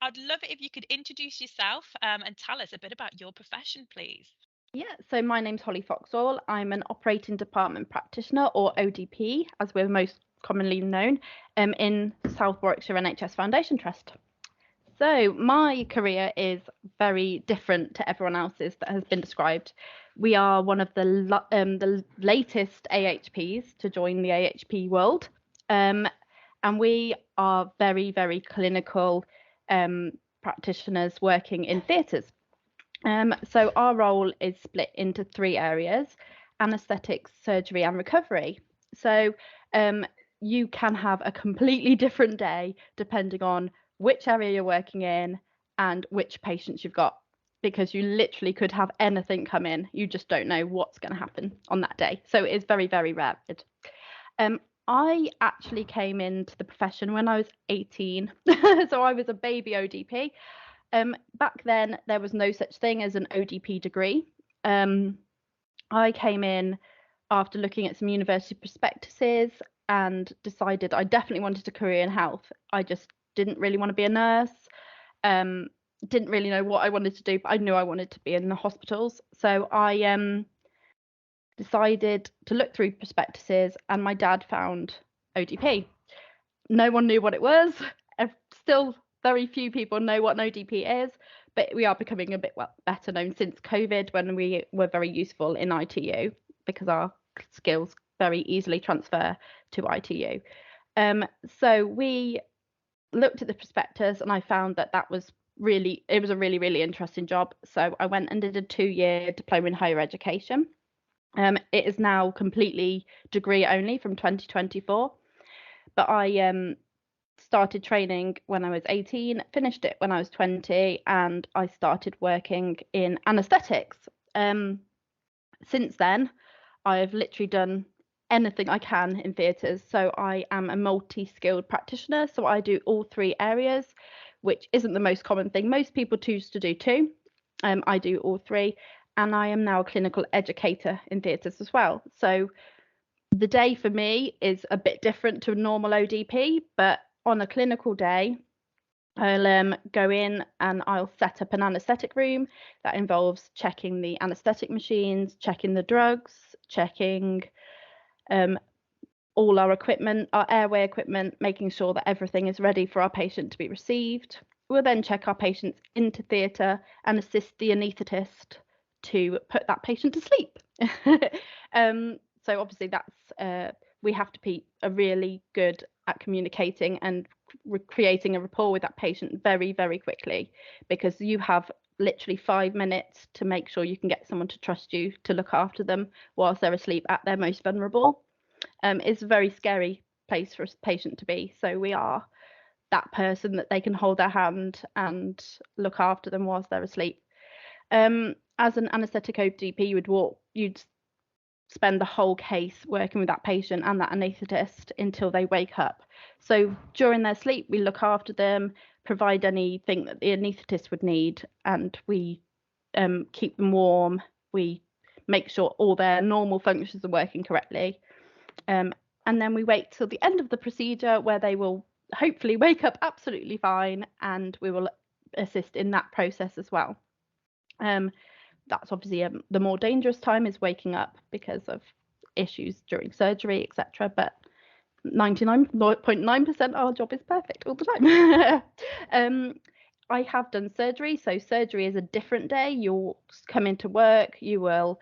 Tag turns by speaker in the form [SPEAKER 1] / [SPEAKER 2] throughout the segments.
[SPEAKER 1] I'd love it if you could introduce yourself and tell us a bit about your profession, please.
[SPEAKER 2] Yeah, so my name's Holly Foxall. I'm an operating department practitioner, or ODP, as we're most commonly known, in South Warwickshire NHS Foundation Trust. So my career is very different to everyone else's that has been described. We are one of the latest AHPs to join the AHP world, and we are very, very clinical practitioners working in theatres. So our role is split into three areas: anaesthetics, surgery, and recovery. So you can have a completely different day depending on which area you're working in and which patients you've got, because you literally could have anything come in. You just don't know what's going to happen on that day. So it is very, very rapid. Um, I actually came into the profession when I was 18. So I was a baby ODP. Back then, there was no such thing as an ODP degree. I came in after looking at some university prospectuses and decided I definitely wanted a career in health. I just didn't really want to be a nurse. Didn't really know what I wanted to do, but I knew I wanted to be in the hospitals. So I decided to look through prospectuses, and my dad found ODP. No one knew what it was. Still, very few people know what an ODP is, but we are becoming a bit better known since COVID, when we were very useful in ITU because our skills very easily transfer to ITU. So we looked at the prospectus, and I found that it was a really, really interesting job. So I went and did a 2-year diploma in higher education. It is now completely degree only from 2024, but I started training when I was 18, finished it when I was 20, and I started working in anaesthetics. Since then, I've literally done anything I can in theatres. So I am a multi-skilled practitioner. So I do all three areas, which isn't the most common thing. Most people choose to do two. I do all three. And I am now a clinical educator in theatres as well. So the day for me is a bit different to a normal ODP, but on a clinical day, I'll go in and I'll set up an anaesthetic room that involves checking the anaesthetic machines, checking the drugs, checking all our equipment, our airway equipment, making sure that everything is ready for our patient to be received. We'll then check our patients into theatre and assist the anaesthetist to put that patient to sleep. So obviously we have to be really good at communicating and creating a rapport with that patient very, very quickly, because you have literally 5 minutes to make sure you can get someone to trust you to look after them whilst they're asleep at their most vulnerable. It's a very scary place for a patient to be. So we are that person that they can hold their hand and look after them whilst they're asleep. As an anaesthetic ODP, you'd spend the whole case working with that patient and that anaesthetist until they wake up. So during their sleep, we look after them, provide anything that the anaesthetist would need, and we keep them warm. We make sure all their normal functions are working correctly. And then we wait till the end of the procedure, where they will hopefully wake up absolutely fine, and we will assist in that process as well. That's obviously the more dangerous time is waking up because of issues during surgery, etc. But 99.9% our job is perfect all the time. I have done surgery. So surgery is a different day. You'll come into work, you will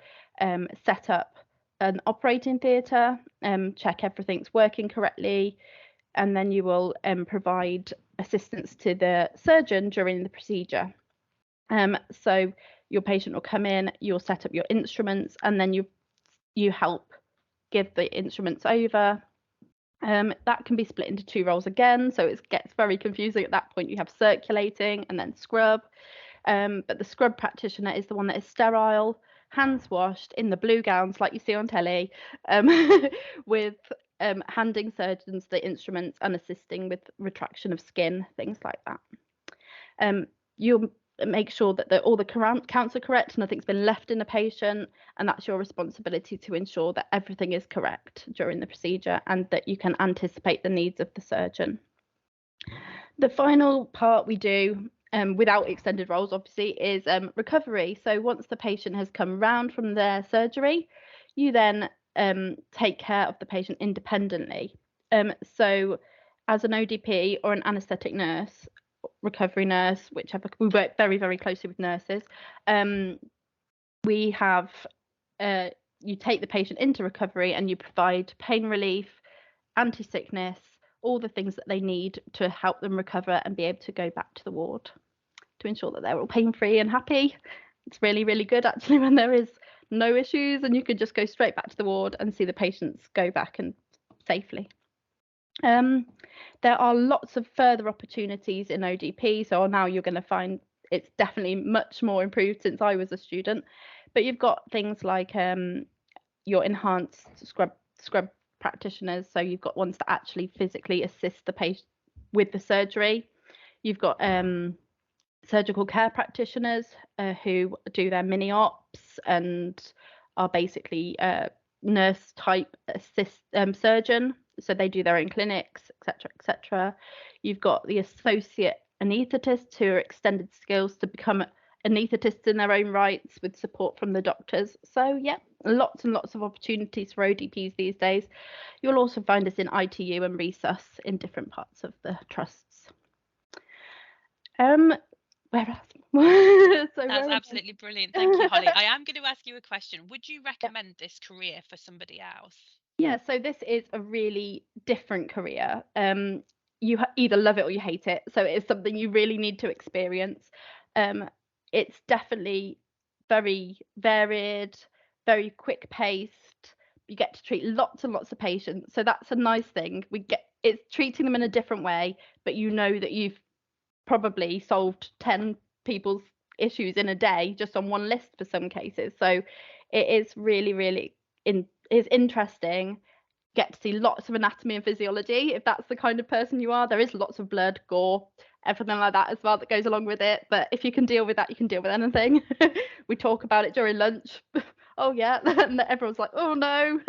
[SPEAKER 2] set up an operating theatre, check everything's working correctly, and then you will provide assistance to the surgeon during the procedure. So your patient will come in, you'll set up your instruments, and then you help give the instruments over. That can be split into 2 roles again, so it gets very confusing at that point. You have circulating and then scrub. But the scrub practitioner is the one that is sterile, hands washed, in the blue gowns like you see on telly, with handing surgeons the instruments and assisting with retraction of skin, things like that. You'll make sure that all the counts are correct, nothing's been left in a patient, and that's your responsibility to ensure that everything is correct during the procedure and that you can anticipate the needs of the surgeon. The final part we do, without extended roles, obviously, is recovery. So once the patient has come round from their surgery, you then take care of the patient independently. So as an ODP or an anaesthetic nurse, recovery nurse, whichever, we work very, very closely with nurses. We have you take the patient into recovery and you provide pain relief, anti-sickness, all the things that they need to help them recover and be able to go back to the ward to ensure that they're all pain-free and happy. It's really, really good actually when there is no issues and you can just go straight back to the ward and see the patients go back and safely. There are lots of further opportunities in ODP, so now you're going to find it's definitely much more improved since I was a student. But you've got things like your enhanced scrub practitioners, so you've got ones that actually physically assist the patient with the surgery. You've got surgical care practitioners who do their mini ops and are basically nurse type assist surgeon, so they do their own clinics, etc., etc. You've got the associate anaesthetists who are extended skills to become anaesthetists in their own rights with support from the doctors. So yeah, lots and lots of opportunities for ODPs these days. You'll also find us in ITU and resus in different parts of the trusts. Where else?
[SPEAKER 1] That's absolutely brilliant. Thank you, Holly. I am going to ask you a question. Would you recommend this career for somebody else?
[SPEAKER 2] Yeah, so this is a really different career. You either love it or you hate it. So it's something you really need to experience. It's definitely very varied, very quick paced. You get to treat lots and lots of patients. So that's a nice thing. It's treating them in a different way, but you know that you've probably solved 10 people's issues in a day just on one list for some cases. So it is really, really is interesting. Get to see lots of anatomy and physiology if that's the kind of person you are. There is lots of blood, gore, everything like that as well that goes along with it. But if you can deal with that, you can deal with anything. We talk about it during lunch. Oh yeah, and everyone's like, oh no,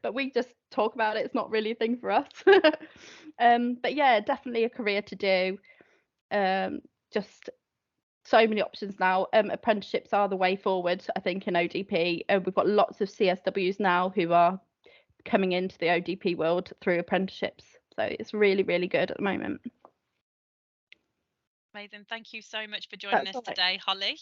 [SPEAKER 2] but we just talk about it. It's not really a thing for us. But yeah, definitely a career to do. Just so many options now. Apprenticeships are the way forward, I think, in ODP. We've got lots of CSWs now who are coming into the ODP world through apprenticeships. So it's really, really good at the moment.
[SPEAKER 1] Amazing. Thank you so much for joining
[SPEAKER 2] That's
[SPEAKER 1] us
[SPEAKER 2] all right.
[SPEAKER 1] today, Holly.